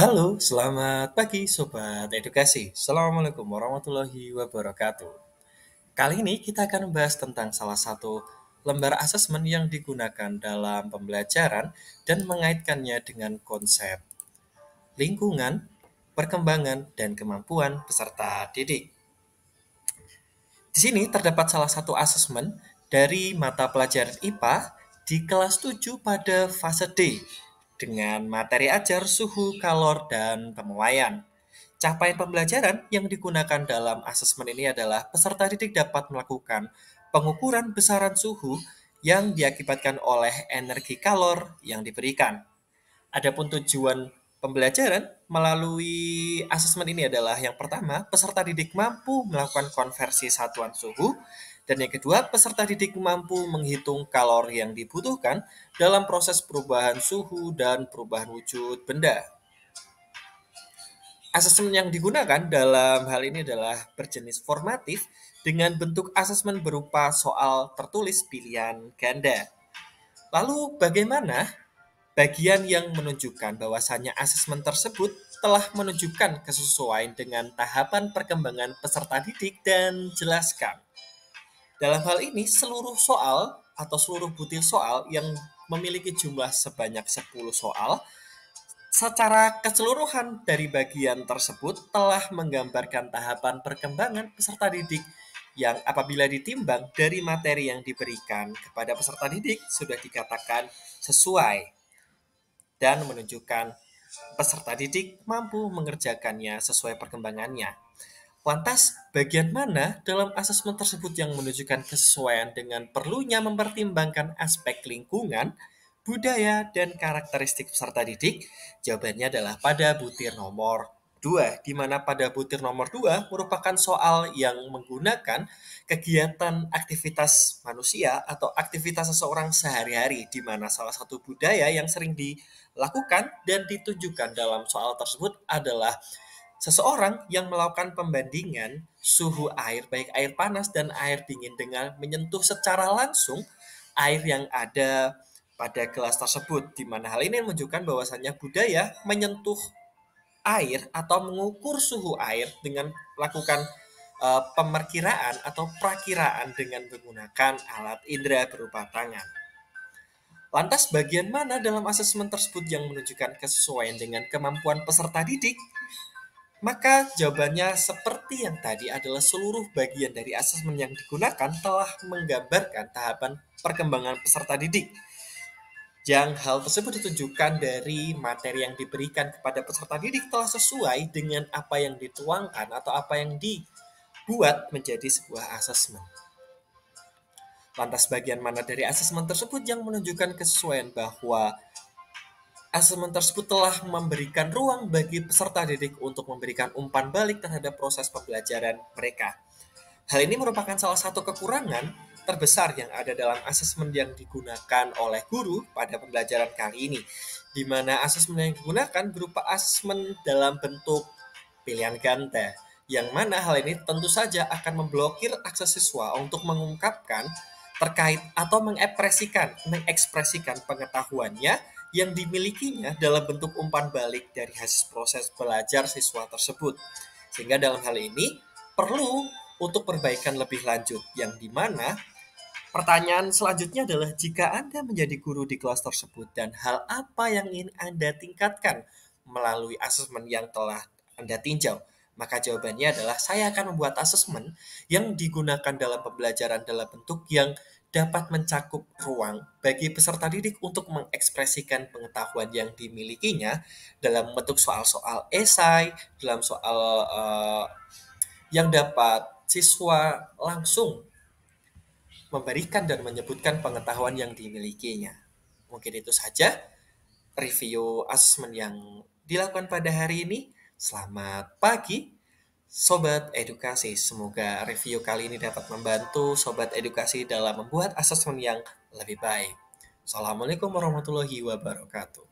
Halo, selamat pagi Sobat Edukasi. Assalamualaikum warahmatullahi wabarakatuh. Kali ini kita akan membahas tentang salah satu lembar asesmen yang digunakan dalam pembelajaran dan mengaitkannya dengan konsep lingkungan, perkembangan, dan kemampuan peserta didik. Di sini terdapat salah satu asesmen dari mata pelajaran IPA di kelas 7 pada fase D dengan materi ajar suhu, kalor, dan pemulaian. Capaian pembelajaran yang digunakan dalam asesmen ini adalah peserta didik dapat melakukan pengukuran besaran suhu yang diakibatkan oleh energi kalor yang diberikan. Adapun tujuan pembelajaran melalui asesmen ini adalah yang pertama, peserta didik mampu melakukan konversi satuan suhu, dan yang kedua, peserta didik mampu menghitung kalori yang dibutuhkan dalam proses perubahan suhu dan perubahan wujud benda. Asesmen yang digunakan dalam hal ini adalah berjenis formatif dengan bentuk asesmen berupa soal tertulis pilihan ganda. Lalu bagaimana bagian yang menunjukkan bahwasannya asesmen tersebut telah menunjukkan kesesuaian dengan tahapan perkembangan peserta didik dan jelaskan. Dalam hal ini, seluruh soal atau seluruh butir soal yang memiliki jumlah sebanyak 10 soal secara keseluruhan dari bagian tersebut telah menggambarkan tahapan perkembangan peserta didik yang apabila ditimbang dari materi yang diberikan kepada peserta didik sudah dikatakan sesuai dan menunjukkan peserta didik mampu mengerjakannya sesuai perkembangannya. Lantas, bagian mana dalam asesmen tersebut yang menunjukkan kesesuaian dengan perlunya mempertimbangkan aspek lingkungan, budaya, dan karakteristik peserta didik? Jawabannya adalah pada butir nomor 2, di mana pada butir nomor 2 merupakan soal yang menggunakan kegiatan aktivitas manusia atau aktivitas seseorang sehari-hari, di mana salah satu budaya yang sering dilakukan dan ditunjukkan dalam soal tersebut adalah seseorang yang melakukan pembandingan suhu air, baik air panas dan air dingin dengan menyentuh secara langsung air yang ada pada gelas tersebut, di mana hal ini menunjukkan bahwasannya budaya menyentuh air atau mengukur suhu air dengan melakukan pemerkiraan atau prakiraan dengan menggunakan alat indera berupa tangan. Lantas bagian mana dalam asesmen tersebut yang menunjukkan kesesuaian dengan kemampuan peserta didik? Maka jawabannya seperti yang tadi adalah seluruh bagian dari asesmen yang digunakan telah menggambarkan tahapan perkembangan peserta didik. Yang hal tersebut ditunjukkan dari materi yang diberikan kepada peserta didik telah sesuai dengan apa yang dituangkan atau apa yang dibuat menjadi sebuah asesmen. Lantas bagian mana dari asesmen tersebut yang menunjukkan kesesuaian bahwa asesmen tersebut telah memberikan ruang bagi peserta didik untuk memberikan umpan balik terhadap proses pembelajaran mereka. Hal ini merupakan salah satu kekurangan terbesar yang ada dalam asesmen yang digunakan oleh guru pada pembelajaran kali ini, di mana asesmen yang digunakan berupa asesmen dalam bentuk pilihan ganda, yang mana hal ini tentu saja akan memblokir akses siswa untuk mengungkapkan terkait atau mengekspresikan pengetahuannya yang dimilikinya dalam bentuk umpan balik dari hasil proses belajar siswa tersebut. Sehingga dalam hal ini perlu untuk perbaikan lebih lanjut, yang dimana pertanyaan selanjutnya adalah jika Anda menjadi guru di kelas tersebut dan hal apa yang ingin Anda tingkatkan melalui asesmen yang telah Anda tinjau, maka jawabannya adalah saya akan membuat asesmen yang digunakan dalam pembelajaran dalam bentuk yang dapat mencakup ruang bagi peserta didik untuk mengekspresikan pengetahuan yang dimilikinya dalam bentuk soal-soal esai, dalam soal yang dapat siswa langsung memberikan dan menyebutkan pengetahuan yang dimilikinya. Mungkin itu saja review asesmen yang dilakukan pada hari ini. Selamat pagi, Sobat Edukasi. Semoga review kali ini dapat membantu Sobat Edukasi dalam membuat asesmen yang lebih baik. Assalamualaikum warahmatullahi wabarakatuh.